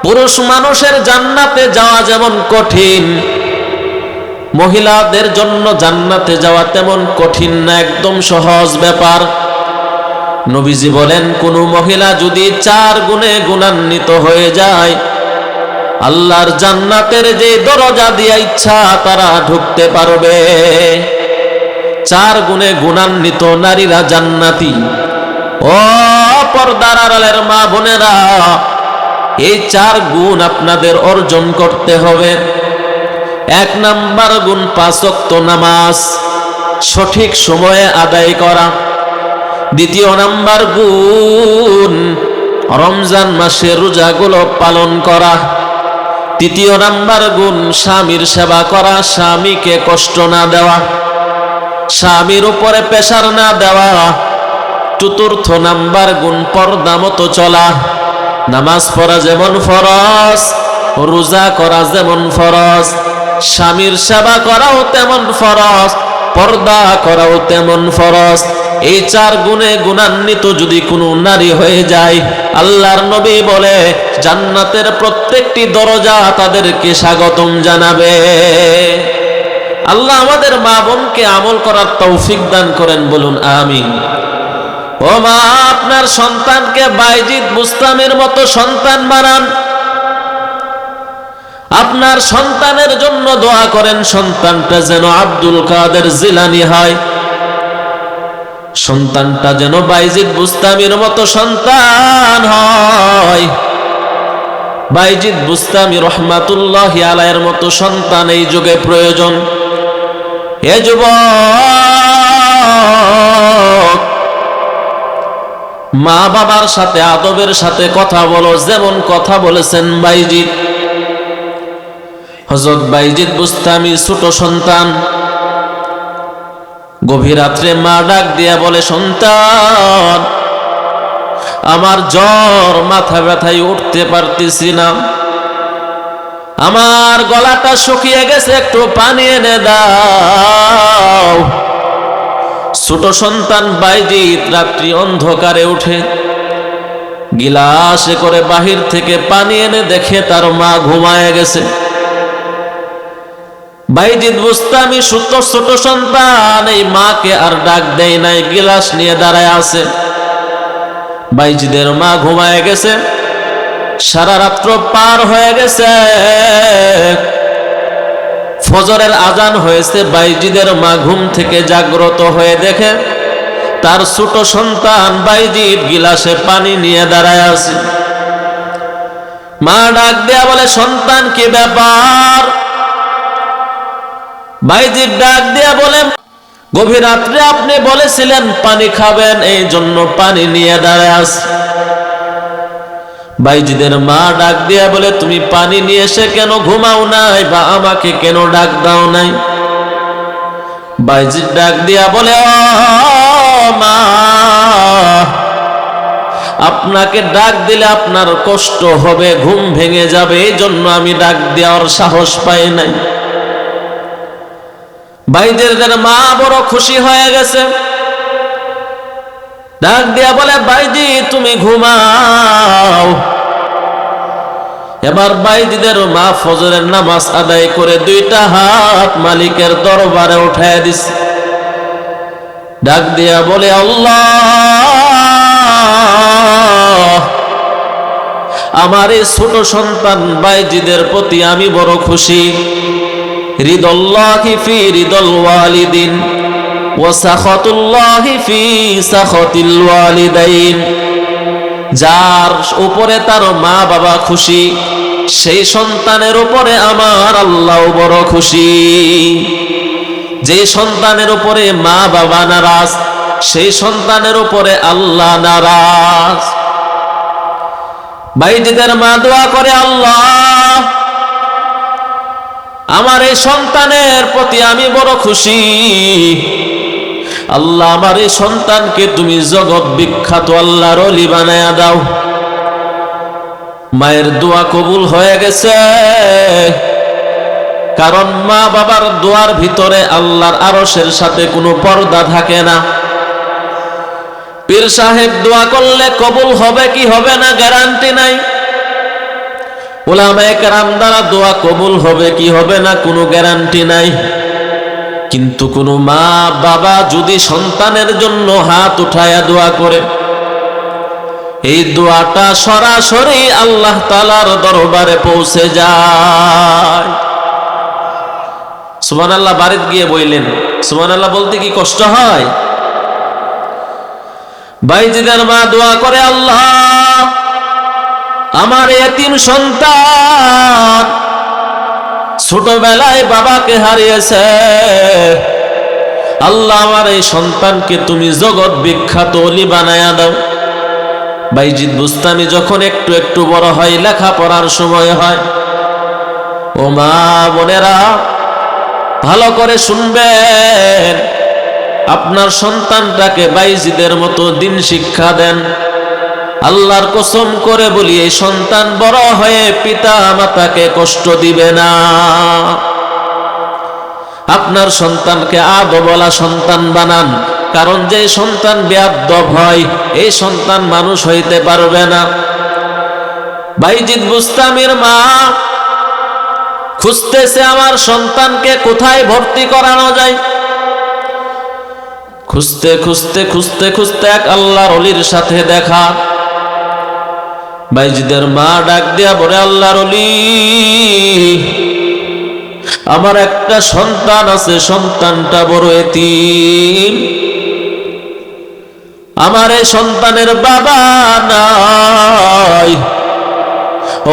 পুরুষ মানুষের জান্নাতে যাওয়া যেমন কঠিন, মহিলাদের জন্য জান্নাতে যাওয়া তেমন কঠিন না, একদম সহজ ব্যাপার। নবীজি বলেন, কোন মহিলা যদি 4 গুণে গুণান্বিত হয়ে যায়, আল্লাহর জান্নাতের যে দরজা দিয়ে ইচ্ছা তারা ঢুকতে পারবে। 4 গুণে গুণান্বিত নারীরা জান্নাতি। ও পর্দার আড়ালের মা বোনেরা, এই 4 গুণ আপনাদের অর্জন করতে হবে। 1 নাম্বার গুণ 5 ওয়াক্ত নামাজ সঠিক সময়ে আদায় করা। 2 নাম্বার গুণ রমজান মাসে রোজাগুলো পালন করা। 3 নাম্বার গুণ স্বামীর সেবা করা, স্বামীকে কষ্ট না দেওয়া, স্বামীর উপরে প্রেসার না দেওয়া। 4 নাম্বার গুণ পর্দা মতো চলা। নামাজ পড়া যেমন ফরজ, রোজা করা যেমন ফরজ, স্বামীর সেবা করাও তেমন ফরজ, পর্দা করাও তেমন ফরজ। এই 4 গুণে গুণান্বিত যদি কোনো নারী হয়ে যায়, আল্লাহর নবী বলে জান্নাতের প্রত্যেকটি দরজা তাদেরকে স্বাগতম জানাবে। আল্লাহ আমাদের মা বোনকে আমল করার তৌফিক দান করেন, বলুন আমিন। ও মা, আপনার সন্তানকে বাইজিদ বুস্তামের মতো সন্তান বানান। আপনার সন্তানের জন্য দোয়া করেন, সন্তানটা যেন আব্দুল কাদের জিলানী হয়, সন্তানটা যেন বাইজিদ বুস্তামির মতো সন্তান হয়। বাইজিদ বুস্তামি রহমাতুল্লাহি আলাইহির মতো সন্তান এই যুগে প্রয়োজন। হে যুবক, মা বাবার সাথে আদবের সাথে কথা বলো, যেমন কথা বলেছেন বাইজিদ। হযরত বাইজিদ বুস্তামি ছোট সন্তান। গভীর রাত্রে মা ডাক দিয়া বলে, সন্তান, আমার জ্বর, মাথা ব্যথায় উঠতে পারতেছি না, আমার গলাটা শুকিয়ে গেছে, একটু পানি এনে দাও। ছোট সন্তান বাইজিদ রাত্রি অন্ধকারে উঠে গিলাসে করে বাহির থেকে পানি এনে দেখে তার মা ঘুমায় গেছে। বাইজিদ বুস্তামি ছোট সন্তান এই মাকে আর ডাক দেয় নাই, গিলাস নিয়ে দাঁড়ায় আছে। বাইজিদের মা ঘুমায় গেছে, সারা রাত্র পার হয়ে গেছে, ফজরের আজান হয়েছে। বাইজিদের মা ঘুম থেকে জাগ্রত হয়ে দেখে তার ছোট সন্তান বাইজিদ গিলাসে পানি নিয়ে দাঁড়ায় আছে। মা ডাক দেয়া বলে, সন্তান, কি ব্যাপার? বাইজিদ ডাক দেয়া বলে, গভীর রাত্রে আপনি বলেছিলেন পানি খাবেন, এই জন্য পানি নিয়ে দাঁড়ায় আছে। বাইজিদের মা ডাক দিয়া বলে, তুমি পানি নিয়ে এসে কেন ঘুমাও নাই, বা আমাকে কেন ডাক দাও নাই? বাইজিদ ডাক দিয়া বলে, ও মা, আপনাকে ডাক দিলে আপনার কষ্ট হবে, ঘুম ভেঙে যাবে, এই জন্য আমি ডাক দেওয়ার সাহস পাই নাই। বাইজিদের মা বড় খুশি হয়ে গেছে, ডাক দিয়া বলে, বাইজি তুমি ঘুমাও। এবার বাইজিদের মা ফজরের নামাজ আদায় করে 2টা হাত মালিকের দরবারে উঠায় দিছে। ডাক দিয়া বলে, আল্লাহ, আমার এই ছোট সন্তান বাইজিদের প্রতি আমি বড় খুশি। রিদাল্লাহি ফি রিদাল ওয়ালিদিন ওয়া সাখাতুল্লাহি ফি সাখাতিল ওয়ালিদাইন। যার উপরে তার মা বাবা খুশি, সেই সন্তানের উপরে আমার আল্লাহ বড় খুশি। যে সন্তানের উপরে মা বাবা নারাজ, সেই সন্তানের উপরে আল্লাহ নারাজ। বাইজিদের মা দোয়া করে, আল্লাহ আমার এই সন্তানের প্রতি আমি বড় খুশি, আল্লাহ আমার এই সন্তানকে তুমি জগৎ বিখ্যাত আল্লাহর ওলি বানায়া দাও। মায়ের দোয়া কবুল হয়ে গেছে, কারণ মা বাবার দোয়ার ভিতরে আল্লাহর আরশের সাথে কোনো পর্দা থাকে না। পীর সাহেব দোয়া করলে কবুল হবে কি হবে না গ্যারান্টি নাই, উলামায়ে কেরাম দ্বারা দোয়া কবুল হবে কি হবে না কোনো গ্যারান্টি নাই। কিন্তু কোনো মা বাবা যদি সন্তানের জন্য হাত উঠায়া দোয়া করে, এই দোয়াটা সরাসরি আল্লাহ তাআলার দরবারে পৌঁছে যায়। সুবহানাল্লাহ বাড়িতে গিয়ে বললেন, সুবহানাল্লাহ বলতে কি কষ্ট হয়? বাইজিদের মা দোয়া করে, আল্লাহ আমার এতিম সন্তান ছোটবেলায় বাবাকে হারিয়েছে, আল্লাহ আমার এই সন্তানকে তুমি জগৎ বিখ্যাত ওলি বানায়া দাও। বাইজিদ বুস্তামি যখন একটু একটু বড় হয়, লেখাপড়ার সময় হয়, ও মা বোনেরা ভালো করে শুনবেন, আপনার সন্তানটাকে বাইজিদের মতো দিন শিক্ষা দেন। আল্লাহর কসম করে বলি, এই সন্তান বড় হয়ে পিতা মাতাকে কষ্ট দিবে না। আপনার সন্তানকে আদবওয়ালা সন্তান বানান, কারণ যে সন্তান বেয়াদব হয় এই সন্তান মানুষ হইতে পারবে না। বাইজিদ বুস্তামির মা খুঁজতেছে আমার সন্তানকে কোথায় ভর্তি করানো যায়। খুঁজতে খুঁজতে খুঁজতে খুঁজতে এক আল্লাহর ওলির সাথে দেখা। বাইজিদের মা ডাক দিয়া বলে, আল্লাহর ওলি আমার একটা সন্তান আছে, সন্তানটা বড় এতিম, আমার এই সন্তানের বাবা নাই।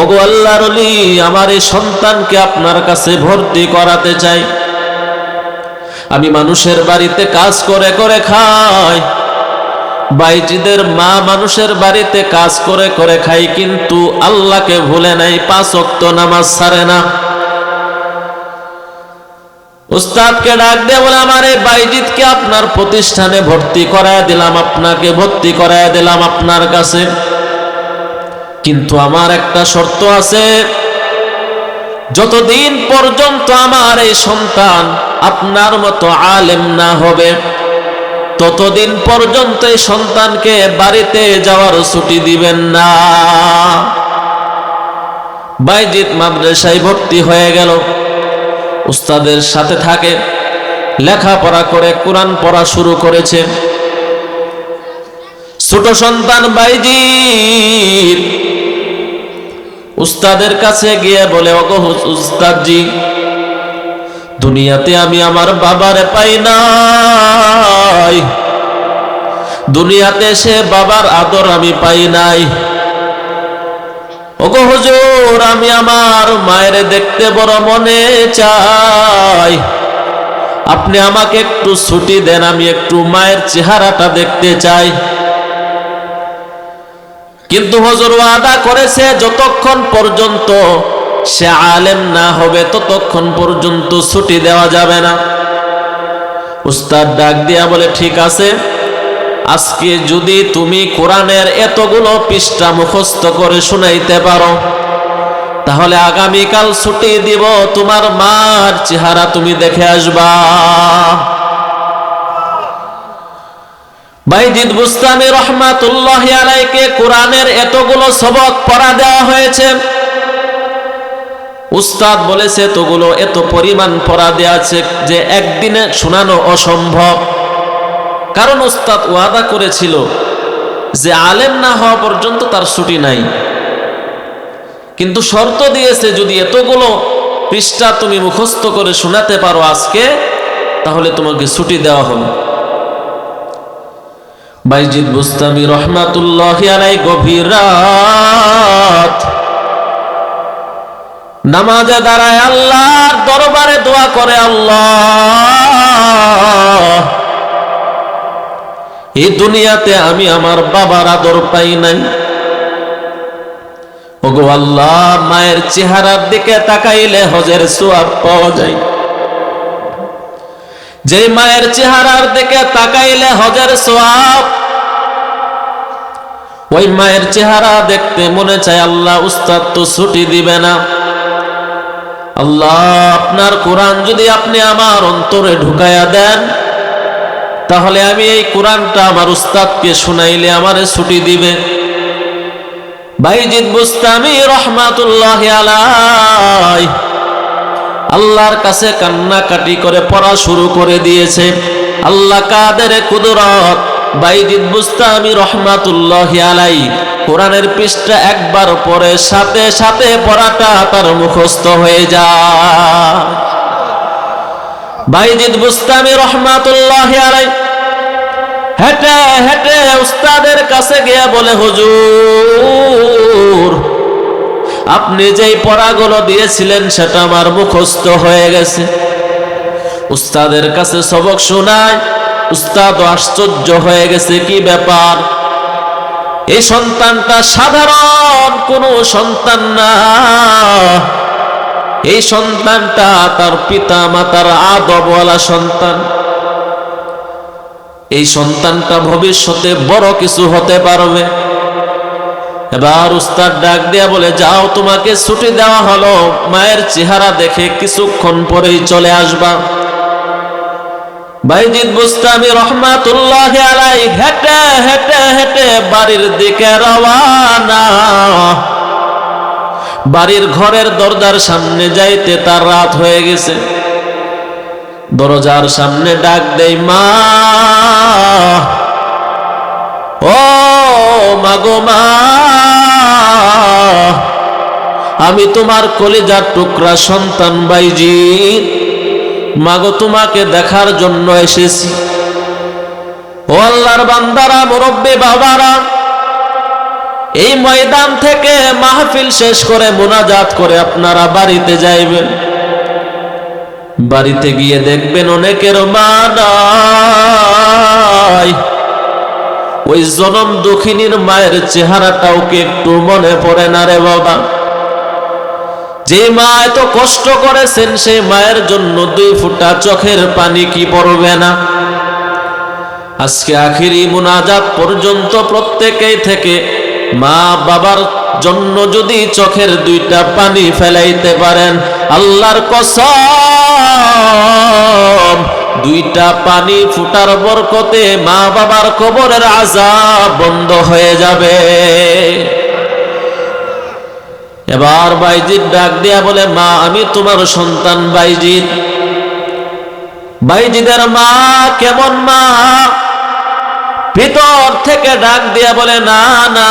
ওগো আল্লাহর ওলি আমার এই সন্তানকে আপনার কাছে ভর্তি করাতে চাই। আমি মানুষের বাড়িতে কাজ করে করে খাই, বাইজিদের মা মানুষের বাড়িতে কাজ করে করে খাই, কিন্তু আল্লাহকে ভুলে নাই, 5 ওয়াক্ত নামাজ ছাড়ে না। উস্তাদকে ডাক দিয়ে বলে, আমার এই বাইজিদকে আপনার প্রতিষ্ঠানে ভর্তি করায় দিলাম, আপনাকে ভর্তি করায় দিলাম আপনার কাছে, কিন্তু আমার একটা শর্ত আছে, যতদিন পর্যন্ত আমার এই সন্তান আপনার মতো আলেম না হবে ততদিন পর্যন্ত এই সন্তানকে বাড়িতে যাওয়ার ছুটি দিবেন না। বাইজিদ মাদ্রাসায় ভর্তি হয়ে গেল, উস্তাদের সাথে থাকে, লেখাপড়া করে কোরআন পড়া শুরু করেছে। ছোট সন্তান বাইজিদ উস্তাদের কাছে গিয়ে বলে, ওগো উস্তাদজি দুনিয়াতে আমি আমার বাবারে পাই নাই, দুনিয়াতে সে বাবার আদর আমি পাই নাই। ওগো হুজুর আমি আমার মায়ের দেখতে বড় মনে চাই, আপনি আমাকে একটু ছুটি দেন, আমি একটু মায়ের চেহারাটা দেখতে চাই। কিন্তু হুজুর ওয়াদা করেছে যতক্ষণ পর্যন্ত সে আলেম না হবে ততক্ষণ পর্যন্ত ছুটি দেওয়া যাবে না। উস্তাদ ডাক দিয়া বলে, ঠিক আছে, আজকে যদি তুমি কোরআনের এতগুলো পৃষ্ঠা মুখস্থ করে শুনাইতে পারো তাহলে আগামীকাল ছুটি দিব, তোমার মার চেহারা তুমি দেখে আসবা। বাইজিদ বুস্তামি রহমাতুল্লাহি আলাইহিকে কোরআনের এতগুলো সবক পড়া দেওয়া হয়েছে, উস্তাদ বলেছে এতগুলো এত পরিমাণ পড়া দেওয়া আছে যে একদিনে শোনানো অসম্ভব, কারণ উস্তাদ ওয়াদা করেছিল যে আলেম না হওয়া পর্যন্ত তার ছুটি নাই, কিন্তু শর্ত দিয়েছে যদি এতগুলো পৃষ্ঠা তুমি মুখস্থ করে শোনাতে পারো আজকে তাহলে তোমাকে ছুটি দেওয়া হবে। বাইজিদ বুস্তামি রহমাতুল্লাহি আলাইহি গভীর রাত নামাজে দাঁড়ায় আল্লাহর দরবারে দোয়া করে, আল্লাহ এই দুনিয়াতে আমি আমার বাবার আদর পাই নাই। ওগো আল্লাহ, মায়ের চেহারার দিকে তাকাইলে হজের সওয়াব পাওয়া যায়। যে মায়ের চেহারার দিকে তাকাইলে হজের সওয়াব, ওই মায়ের চেহারা দেখতে মনে চায় আল্লাহ উস্তাদ তো ছুটি দিবে না। আল্লাহ, আপনার কোরআন যদি আপনি আমার অন্তরে ঢুকাইয়া দেন, তাহলে আমি এই কোরআনটা আমার উস্তাদকে শুনাইলে আমারে ছুটি দিবে। বাইজিদ বুস্তামি রহমাতুল্লাহি আলাইহি আল্লাহর কাছে কান্নাকাটি করে পড়া শুরু করে দিয়েছে। আল্লাহ কাদের কুদরত, বাইজিদ বুস্তামি রহমাতুল্লাহি আলাইহি কোরআনের পৃষ্ঠা একবার পড়ে সাথে সাথে পড়াটা তার মুখস্থ হয়ে যায়। বাইজিদ বুস্তামি রহমাতুল্লাহি আলাইহি হেঁটে হেঁটে উস্তাদের কাছে গিয়ে বলে, হুজুর, আপনি যেই পড়াগুলো দিয়েছিলেন সেটা আমার মুখস্থ হয়ে গেছে। উস্তাদের কাছে সবক শোনায়। উস্তাদ আশ্চর্য হয়ে গেছে, কি ব্যাপার? এই সন্তানটা সাধারণ কোনো সন্তান না, এই সন্তানটা তার পিতা মাতার আদবওয়ালা সন্তান। এই সন্তানটা ভবিষ্যতে বড় কিছু হতে পারবে। এবার উস্তাদ ডাক দিয়া বলে, যাও, তোমাকে ছুটি দেওয়া হলো, মায়ের চেহারা দেখে কিছুক্ষণ পরেই চলে আসবা। বাইজিদ বুস্তামি রহমাতুল্লাহি আলাইহি হেঁটে হেঁটে হেঁটে বাড়ির দিকে রওয়ানা। বাড়ির ঘরের দরজার সামনে যাইতে তার রাত হয়ে গেছে। দরজার সামনে ডাক দেই, মা, ও মাগো মা, আমি তোমার কলিজার টুকরা সন্তান বাইজিদ, মাগো তোমাকে দেখার জন্য এসেছি। ও আল্লাহর বান্দারা, মুরব্বি বাবারা, এই ময়দান থেকে মাহফিল শেষ করে মুনাজাত করে আপনারা বাড়িতে যাইবেন। বাড়িতে গিয়ে দেখবেন অনেকের মা নাই। ওই জনম দুঃখিনীর মায়ের চেহারাটাও কি একটু মনে পড়ে না রে বাবা? যে মা এত কষ্ট করেছেন, সেই মায়ের জন্য 2 ফোঁটা চোখের পানি কি পড়বে না? আজকে আখিরি মুনাজাত পর্যন্ত প্রত্যেকেই থেকে মা বাবার জন্য যদি চোখের 2টা পানি ফেলাইতে পারেন, আল্লাহর কসম, 2টা পানি ফুটার বরকতে মা বাবার কবরের আযাব বন্ধ হয়ে যাবে। এবার বাইজিদ ডাক দিয়া বলে, মা, আমি তোমার সন্তান বাইজিদ। বাইজিদের মা কেমন মা? ভিতর থেকে ডাক দিয়া বলে, না না,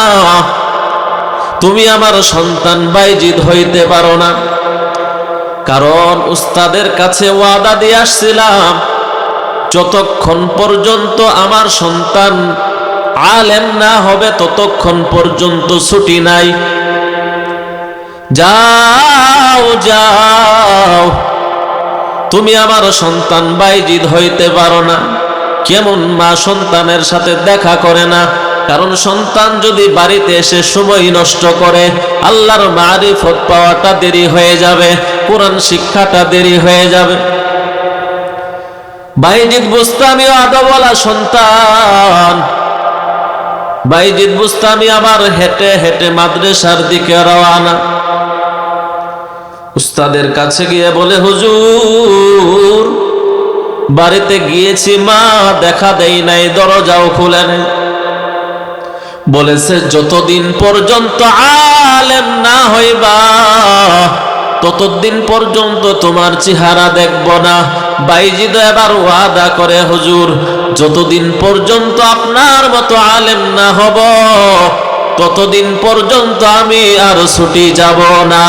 তুমি আমার সন্তান বাইজিদ হইতে পারো না। কারণ উস্তাদের কাছে ওয়াদা দিয়ে আসছিলাম, যতক্ষণ পর্যন্ত আমার সন্তান আলেম না হবে ততক্ষণ পর্যন্ত ছুটি নাই। যাও যাও, তুমি আমার সন্তান বাইজিদ হইতে পারো না। কেমন মা সন্তানের সাথে দেখা করে না? কারণ সন্তান যদি বাড়িতে এসে সময় নষ্ট করে, আল্লাহর মারিফত পাওয়াটা দেরি হয়ে যাবে, কোরআন শিক্ষাটা দেরি হয়ে যাবে। বাইজিদ বুস্তামি আদবওয়ালা সন্তান। বাইজিদ বুস্তামি আবার হেঁটে হেঁটে মাদ্রাসার দিকে রওনা। উস্তাদের কাছে গিয়ে বলে, হুজুর, বাড়িতে গিয়েছি, মা দেখা দেই নাই, দরজাও খুলে নাই। বলেছে, যতদিন পর্যন্ত আলেম না হইবা ততদিন পর্যন্ত তোমার চেহারা দেখব না। বাইজিদ এবার ওয়াদা করে, হুজুর, যতদিন পর্যন্ত আপনার মতো আলেম না হব ততদিন পর্যন্ত আমি আর ছুটি যাব না।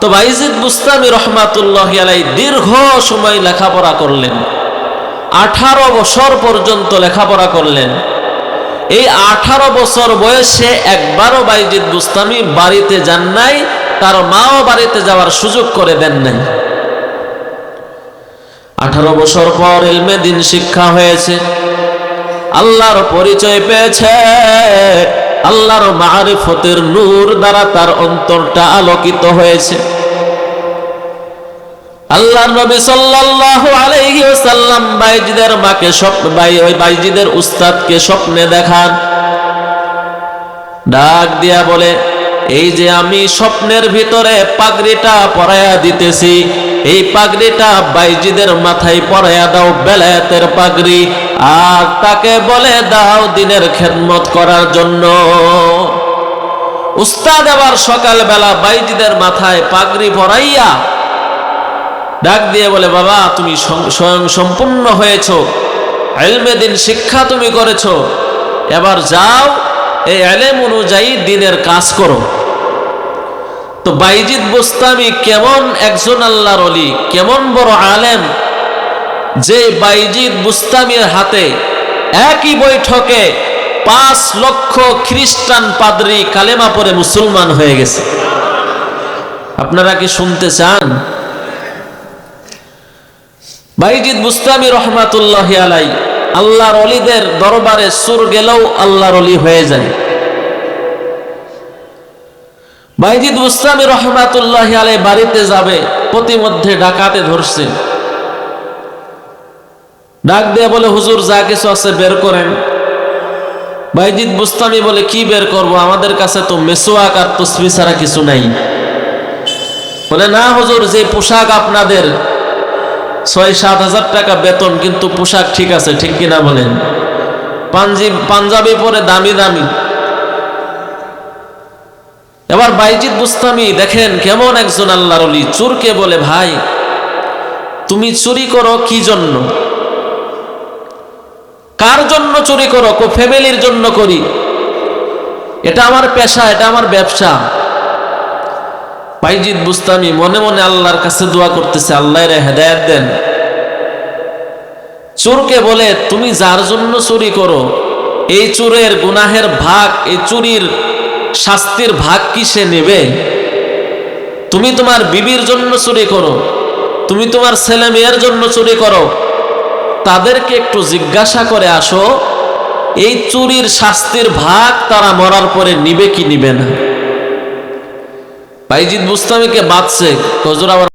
তো বাইজিদ বুস্তামি রহমাতুল্লাহি আলাইহি দীর্ঘ সময় লেখাপড়া করলেন। 18 বছর পর্যন্ত লেখাপড়া করলেন। এই 18 বছর বয়সে একবারও বাইজিদ বুস্তামি বাড়িতে যান নাই, তার মাও বাড়িতে যাওয়ার সুযোগ করে দেন নাই। 18 বছর পর ইলমে দিন শিক্ষা হয়েছে, আল্লাহর পরিচয় পেয়েছে, আল্লাহর মারিফতের নূর দ্বারা তার অন্তরটা আলোকিত হয়েছে। আল্লাহর নবী সাল্লাল্লাহু আলাইহি ওয়াসাল্লাম বাইজিদের মাকে বাইজিদের উস্তাদকে স্বপ্নে দেখান, ডাক দিয়া বলে, এই যে আমি স্বপ্নের ভিতরে পাগড়িটা পরায়া দিতেছি, এই পাগড়িটা বাইজিদের মাথায় পরায়া দাও, বেলায়েতের পাগড়ি, আর তাকে বলে দাও দিনের খেদমত করার জন্য। উস্তাদ আবার সকালবেলা বাইজিদের মাথায় পাগড়ি পরাইয়া ডাক দিয়ে বলে, বাবা তুমি স্বয়ং সম্পূর্ণ হয়েছ, ইলমে দিন শিক্ষা তুমি করেছো, এবার যাও এই ইলম অনুযায়ী দিনের কাজ করো। তো বাইজিদ বুস্তামি কেমন একজন আল্লাহর ওলি, কেমন বড় আলেম, যে বাইজিদ বুস্তামির হাতে একই বৈঠকে 5 লক্ষ খ্রিস্টান পাদ্রী কালেমা পড়ে মুসলমান হয়ে গেছে। আপনারা কি শুনতে চান? বাইজিদ বুস্তামি রহমাতুল্লাহি আলাই আল্লাহর ওলিদের দরবারে সুর গেলেও আল্লাহর ওলি হয়ে যায়। বাইজিদ বুস্তামি রহমাতুল্লাহি আলাই বাড়িতে যাবে, প্রতিমধ্যে ডাকাতে ধরছে, ডাক দিয়ে বলে, হুজুর যা কিছু আছে বের করেন। বাইজিদ বুস্তামি বলে, কি বের করব, আমাদের কাছে তো মেসওয়াক আর তসবিহ ছাড়া কিছু নাই। বলে, না হুজুর, যে পোশাক আপনাদের 6-7 হাজার টাকা বেতন, কিন্তু পোশাক ঠিক আছে, ঠিক কিনা বলেন? পাঞ্জাবি পরে দামি দামি। এবার বাইজিদ বুস্তামি দেখেন কেমন একজন আল্লাহর ওলি, চোরকে বলে, ভাই তুমি চুরি করো কি জন্য, কার জন্য চুরি করো? ফ্যামিলির জন্য করি, এটা আমার পেশা, এটা আমার ব্যবসা। বাইজিদ বুস্তামি মনে মনে আল্লাহর কাছে দোয়া করতেছে, আল্লাহ রে হেদায়েত দেন। চোরকে বলে, তুমি যার জন্য চুরি করো, এই চোরের গুনাহের ভাগ, এই চুরির শাস্তির ভাগ কি সে নেবে? তুমি তোমার বিবির জন্য চুরি করো, তুমি তোমার ছেলে মেয়ের জন্য চুরি করো, তাদেরকে একটু জিজ্ঞাসা করে আসো, এই চুরির শাস্তির ভাগ তারা মরার পরে নিবে কি নিবে না। বাইজিদ বুস্তামিকে বাঁচছে, হুজুর আবার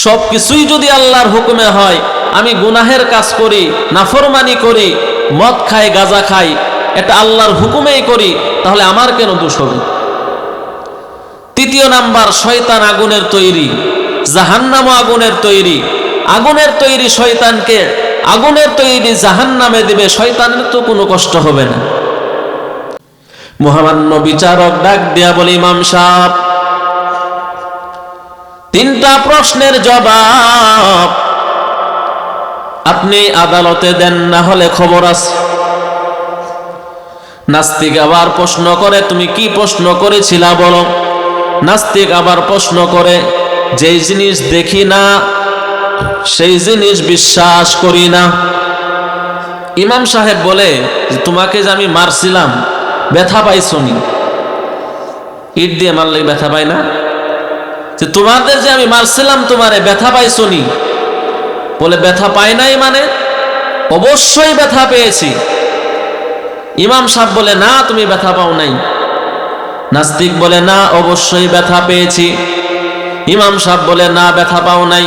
সব কিছুই যদি আল্লাহর হুকুমে হয়, আমি গুনাহের কাজ করি, নাফরমানি করি, মদ খাই, গাঁজা খাই, এটা আল্লাহর হুকুমেই করি, তাহলে আমার কেন দোষ হবে? তৃতীয় নাম্বার, শয়তান আগুনের তৈরি, জাহান্নাম আগুনের তৈরি। আগুনের তৈরি শয়তানকে আগুনের তৈরি জাহান্নামে দিবে, শয়তানের তো কোনো কষ্ট হবে না। মহামান্য বিচারক ডাক দেয়া বলে, ইমাম সাহেব, তিনটা প্রশ্নের জবাব আপনি আদালতে দেন, না হলে খবর আছে। নাস্তিক আবার প্রশ্ন করে, তুমি কি প্রশ্ন করেছিলা বলো। নাস্তিক আবার প্রশ্ন করে, যেই জিনিস দেখি না সেই জিনিস বিশ্বাস করি না। ইমাম সাহেব বলে, তোমাকে যে আমি মারছিলাম ব্যথা পাইছো নি? ইট দিয়ে মারলে ব্যথা পাই না? যে তোমাদের যে আমি মারছিলাম তোমারে ব্যথা পাইছো নি? বলে, ব্যথা পাই নাই মানে? অবশ্যই ব্যথা পেয়েছি। ইমাম সাহেব বলে, না তুমি ব্যথা পাও নাই। নাস্তিক বলে, না অবশ্যই ব্যথা পেয়েছি। ইমাম সাহেব বলে, না ব্যথা পাও নাই।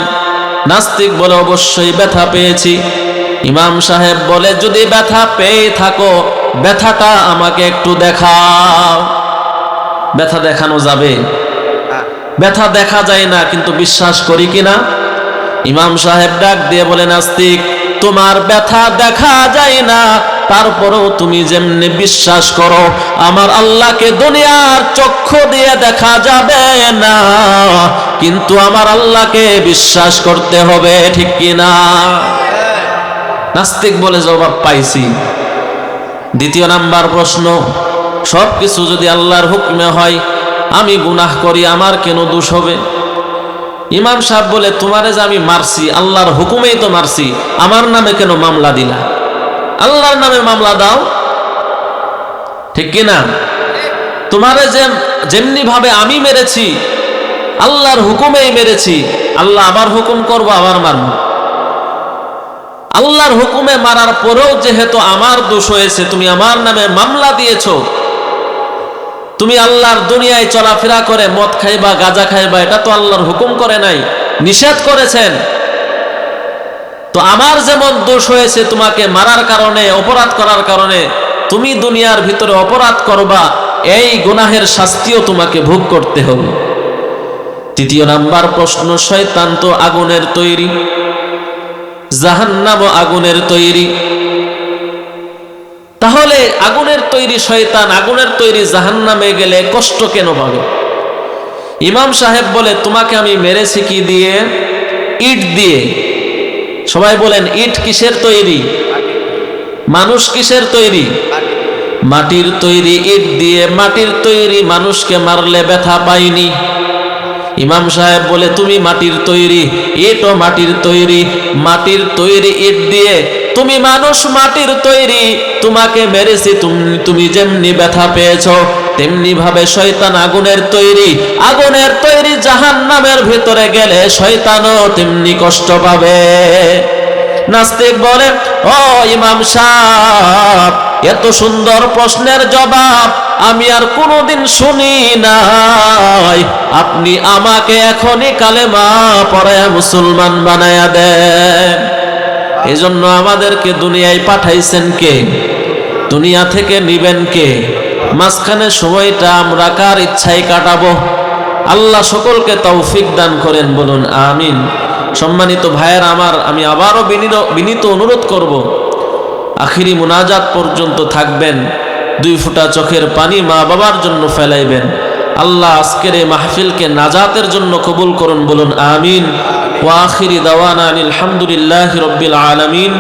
নাস্তিক বলে, অবশ্যই ব্যথা পেয়েছি। ইমাম সাহেব বলে, যদি ব্যথা পেয়ে থাকো, ব্যথাটা আমাকে একটু দেখাও। ব্যথা দেখানো যাবে? ব্যথা দেখা যায় না, কিন্তু বিশ্বাস করি কিনা? ইমাম সাহেব ডাক দিয়ে বলে, নাস্তিক, তোমার ব্যথা দেখা যায় না, তারপরেও তুমি যেমনি বিশ্বাস করো, আমার আল্লাহকে দুনিয়ার চক্ষু দিয়ে দেখা যাবে না, কিন্তু আমার আল্লাহকে বিশ্বাস করতে হবে, ঠিক কিনা? নাস্তিক বলে, জবাব পাইছি। দ্বিতীয় নাম্বার প্রশ্ন, সব কিছু যদি আল্লাহর হুকুমে হয়, আমি গুনাহ করি, আমার কেন দোষ হবে? ইমাম সাহেব বলে, তোমারে যে আমি মারছি আল্লাহর হুকুমেই তো মারছি, আমার নামে কেন মামলা দিলা? আল্লাহর নামে মামলা দাও, ঠিক কিনা? তোমারে যেমনি ভাবে আমি মেরেছি, আল্লাহর হুকুমেই মেরেছি। আল্লাহ আবার হুকুম করবো, আবার মারবো। আল্লাহর হুকুমে মারার পরেও যেহেতু আমার দোষ হয়েছে, তুমি আমার নামে মামলা দিয়েছো। তুমি আল্লাহর দুনিয়ায় চলাফেরা করে মদ খাইবা, গাঁজা খাইবা, এটা তো আল্লাহর হুকুম করে নাই, নিষেধ করেছেন। তো আমার যেমন দোষ হয়েছে তোমাকে মারার কারণে, অপরাধ করার কারণে, তুমি দুনিয়ার ভিতরে অপরাধ করবা, এই গুনাহের শাস্তিও তোমাকে ভোগ করতে হবে। তৃতীয় নাম্বার প্রশ্ন, শয়তান তো আগুনের তৈরি, জাহান্নাম আগুনের তৈরি। তাহলে আগুনের তৈরি শয়তান, আগুনের তৈরি জাহান্নামে গেলে কষ্ট কেন পাবে? ইমাম সাহেব বলে, তোমাকে আমি মেরেছি কি দিয়ে? ইট দিয়ে। সবাই বলেন, ইট কিসের তৈরি? মানুষ কিসের তৈরি? মাটির তৈরি। ইট দিয়ে মাটির তৈরি মানুষকে মারলে ব্যথা পাইনি। ইমাম সাহেব বলে, তুমি মাটির তৈরি, ইটও মাটির তৈরি। মাটির তৈরি ইট দিয়ে তুমি মানুষ, মাটির তৈরি, তোমাকে মেরেছি, তুমি যেমনি ব্যথা পেয়েছো, তেমনি ভাবে শয়তান আগুনের তৈরি। আগুনের তৈরি জাহান্নামের ভিতরে গেলে শয়তানও তেমনি কষ্ট পাবে। নাস্তিক বলে, ও ইমাম সাহেব, এত সুন্দর প্রশ্নের জবাব আমি আর কোনোদিন শুনি নাই, আপনি আমাকে এখনই কালেমা পড়ায়া মুসলমান বানায়া দেন। এজন্য আমাদেরকে দুনিয়ায় পাঠাইছেন কে? দুনিয়া থেকে নিবেন কে? মাঝখানে সময়টা আমরা কার ইচ্ছায় কাটাবো? আল্লাহ সকলকে তৌফিক দান করেন, বলুন আমিন। সম্মানিত ভাইয়ের আমার, আমি আবারও বিনীত অনুরোধ করব, আখিরি মুনাজাত পর্যন্ত থাকবেন। 2 ফোঁটা চোখের পানি মা বাবার জন্য ফেলাইবেন। আল্লাহ আজকের এই মাহফিলকে নাজাতের জন্য কবুল করুন, বলুন আমিন। ওয়া আখিরি দাওয়ানা আলহামদুলিল্লাহি রাব্বিল আলামিন।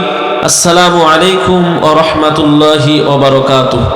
আসসালামু আলাইকুম ওয়া রাহমাতুল্লাহি ওয়া বারাকাতুহু।